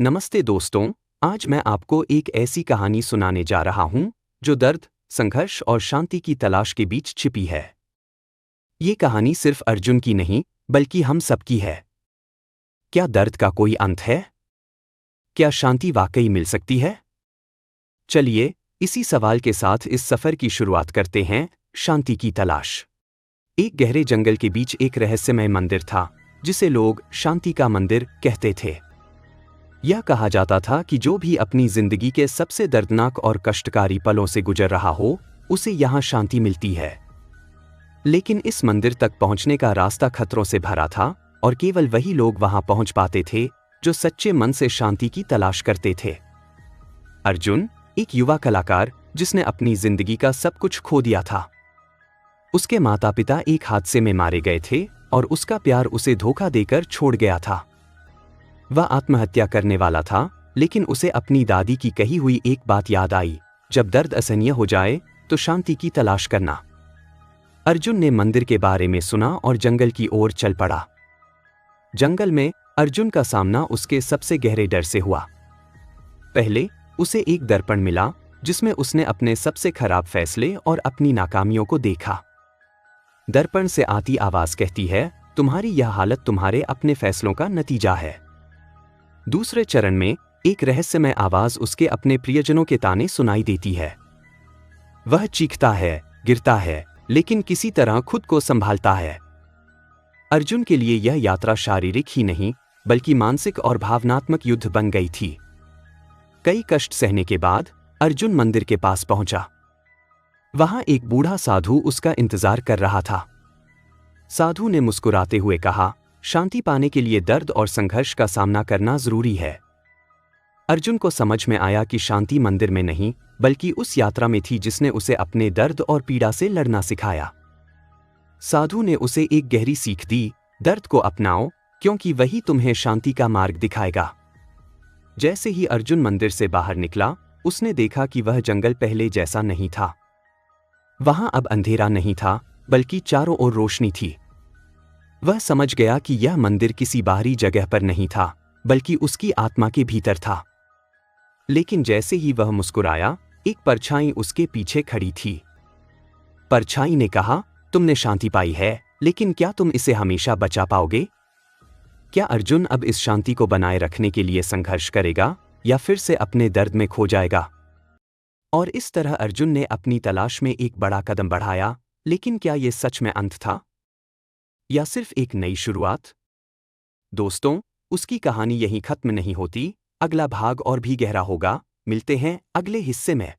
नमस्ते दोस्तों। आज मैं आपको एक ऐसी कहानी सुनाने जा रहा हूं जो दर्द, संघर्ष और शांति की तलाश के बीच छिपी है। ये कहानी सिर्फ अर्जुन की नहीं, बल्कि हम सबकी है। क्या दर्द का कोई अंत है? क्या शांति वाकई मिल सकती है? चलिए, इसी सवाल के साथ इस सफर की शुरुआत करते हैं। शांति की तलाश। एक गहरे जंगल के बीच एक रहस्यमय मंदिर था, जिसे लोग शांति का मंदिर कहते थे। यह कहा जाता था कि जो भी अपनी जिंदगी के सबसे दर्दनाक और कष्टकारी पलों से गुजर रहा हो, उसे यहाँ शांति मिलती है। लेकिन इस मंदिर तक पहुंचने का रास्ता खतरों से भरा था, और केवल वही लोग वहां पहुंच पाते थे जो सच्चे मन से शांति की तलाश करते थे। अर्जुन, एक युवा कलाकार जिसने अपनी जिंदगी का सब कुछ खो दिया था। उसके माता पिता एक हादसे में मारे गए थे, और उसका प्यार उसे धोखा देकर छोड़ गया था। वह आत्महत्या करने वाला था, लेकिन उसे अपनी दादी की कही हुई एक बात याद आई, जब दर्द असहनीय हो जाए तो शांति की तलाश करना। अर्जुन ने मंदिर के बारे में सुना और जंगल की ओर चल पड़ा। जंगल में अर्जुन का सामना उसके सबसे गहरे डर से हुआ। पहले उसे एक दर्पण मिला, जिसमें उसने अपने सबसे खराब फैसले और अपनी नाकामियों को देखा। दर्पण से आती आवाज कहती है, तुम्हारी यह हालत तुम्हारे अपने फैसलों का नतीजा है। दूसरे चरण में एक रहस्यमय आवाज उसके अपने प्रियजनों के ताने सुनाई देती है। वह चीखता है, गिरता है, लेकिन किसी तरह खुद को संभालता है। अर्जुन के लिए यह यात्रा शारीरिक ही नहीं, बल्कि मानसिक और भावनात्मक युद्ध बन गई थी। कई कष्ट सहने के बाद अर्जुन मंदिर के पास पहुंचा। वहां एक बूढ़ा साधु उसका इंतजार कर रहा था। साधु ने मुस्कुराते हुए कहा, शांति पाने के लिए दर्द और संघर्ष का सामना करना जरूरी है। अर्जुन को समझ में आया कि शांति मंदिर में नहीं, बल्कि उस यात्रा में थी जिसने उसे अपने दर्द और पीड़ा से लड़ना सिखाया। साधु ने उसे एक गहरी सीख दी, दर्द को अपनाओ, क्योंकि वही तुम्हें शांति का मार्ग दिखाएगा। जैसे ही अर्जुन मंदिर से बाहर निकला, उसने देखा कि वह जंगल पहले जैसा नहीं था। वहां अब अंधेरा नहीं था, बल्कि चारों ओर रोशनी थी। वह समझ गया कि यह मंदिर किसी बाहरी जगह पर नहीं था, बल्कि उसकी आत्मा के भीतर था। लेकिन जैसे ही वह मुस्कुराया, एक परछाई उसके पीछे खड़ी थी। परछाई ने कहा, तुमने शांति पाई है, लेकिन क्या तुम इसे हमेशा बचा पाओगे? क्या अर्जुन अब इस शांति को बनाए रखने के लिए संघर्ष करेगा, या फिर से अपने दर्द में खो जाएगा? और इस तरह अर्जुन ने अपनी तलाश में एक बड़ा कदम बढ़ाया। लेकिन क्या यह सच में अंत था, या सिर्फ एक नई शुरुआत? दोस्तों, उसकी कहानी यहीं खत्म नहीं होती। अगला भाग और भी गहरा होगा। मिलते हैं अगले हिस्से में।